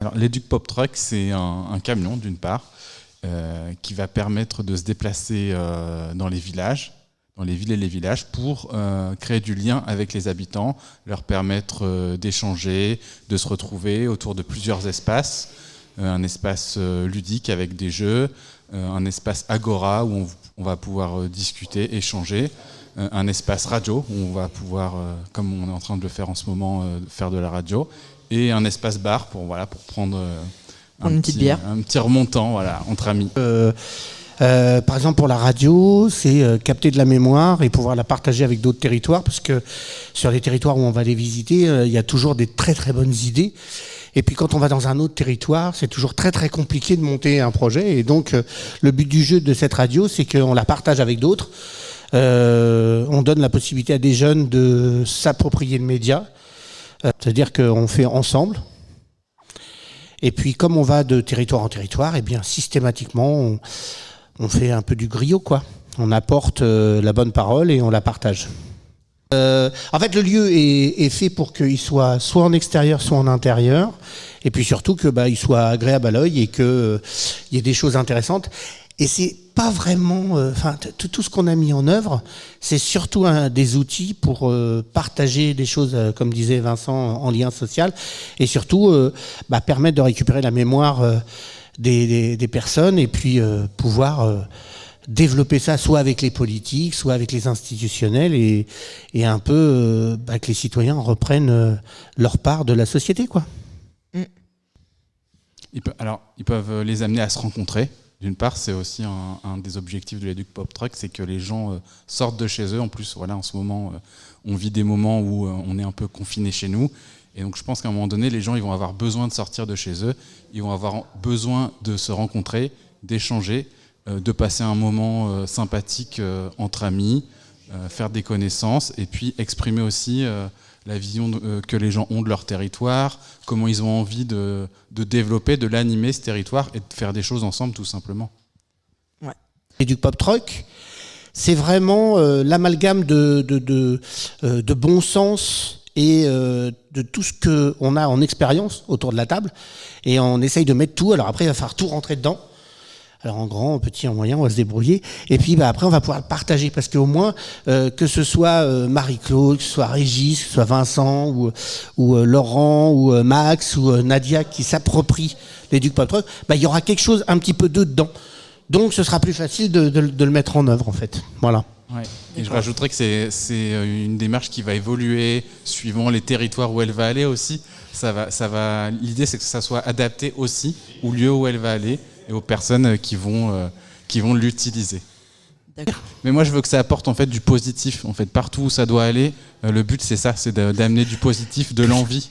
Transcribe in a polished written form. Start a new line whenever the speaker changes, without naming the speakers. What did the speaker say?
Alors, l'Educ Pop Truck, c'est un camion, d'une part, qui va permettre de se déplacer dans les villages, dans les villes et les villages, pour créer du lien avec les habitants, leur permettre d'échanger, de se retrouver autour de plusieurs espaces, un espace ludique avec des jeux, un espace agora où on va pouvoir discuter, échanger, un espace radio où on va pouvoir, comme on est en train de le faire en ce moment, faire de la radio, et un espace bar pour prendre un petit remontant, voilà, entre amis.
Par exemple, pour la radio, c'est capter de la mémoire et pouvoir la partager avec d'autres territoires, parce que sur les territoires où on va les visiter, il y a toujours des très très bonnes idées. Et puis quand on va dans un autre territoire, c'est toujours très très compliqué de monter un projet. Et donc le but du jeu de cette radio, c'est qu'on la partage avec d'autres. On donne la possibilité à des jeunes de s'approprier le média. C'est-à-dire qu'on fait ensemble. Et puis comme on va de territoire en territoire, et bien systématiquement on fait un peu du griot, quoi. On apporte la bonne parole et on la partage. En fait, le lieu est fait pour qu'il soit en extérieur, soit en intérieur, et puis surtout que il soit agréable à l'œil et qu'il y ait des choses intéressantes. Et c'est pas vraiment, tout ce qu'on a mis en œuvre, c'est surtout des outils pour partager des choses, comme disait Vincent, en lien social, et surtout permettre de récupérer la mémoire des personnes, et puis pouvoir développer ça soit avec les politiques, soit avec les institutionnels, et un peu que les citoyens reprennent leur part de la société, quoi.
Ils peuvent les amener à se rencontrer. D'une part, c'est aussi un des objectifs de l'Educ Pop Truck, c'est que les gens sortent de chez eux. En plus, voilà, en ce moment, on vit des moments où on est un peu confinés chez nous. Et donc, je pense qu'à un moment donné, les gens ils vont avoir besoin de sortir de chez eux. Ils vont avoir besoin de se rencontrer, d'échanger, de passer un moment sympathique entre amis, faire des connaissances, et puis exprimer aussi la vision que les gens ont de leur territoire, comment ils ont envie de développer, de l'animer, ce territoire, et de faire des choses ensemble, tout simplement.
Ouais. Et du pop truck, c'est vraiment l'amalgame de bon sens et de tout ce qu'on a en expérience autour de la table, et on essaye de mettre tout. Alors après, il va falloir tout rentrer dedans. Alors en grand, en petit, en moyen, on va se débrouiller. Et puis après, on va pouvoir le partager, parce qu'au moins, que ce soit Marie-Claude, que ce soit Régis, que ce soit Vincent, ou Laurent, ou Max, ou Nadia qui s'approprient l'Educ Pop Truck, il y aura quelque chose un petit peu dedans. Donc ce sera plus facile de le mettre en œuvre, en fait. Voilà.
Ouais. Et je rajouterais que c'est une démarche qui va évoluer suivant les territoires où elle va aller aussi. L'idée, c'est que ça soit adapté aussi au lieu où elle va aller et aux personnes qui vont l'utiliser. D'accord. Mais moi, je veux que ça apporte en fait du positif. En fait, partout où ça doit aller, le but c'est ça, c'est d'amener du positif, de l'envie.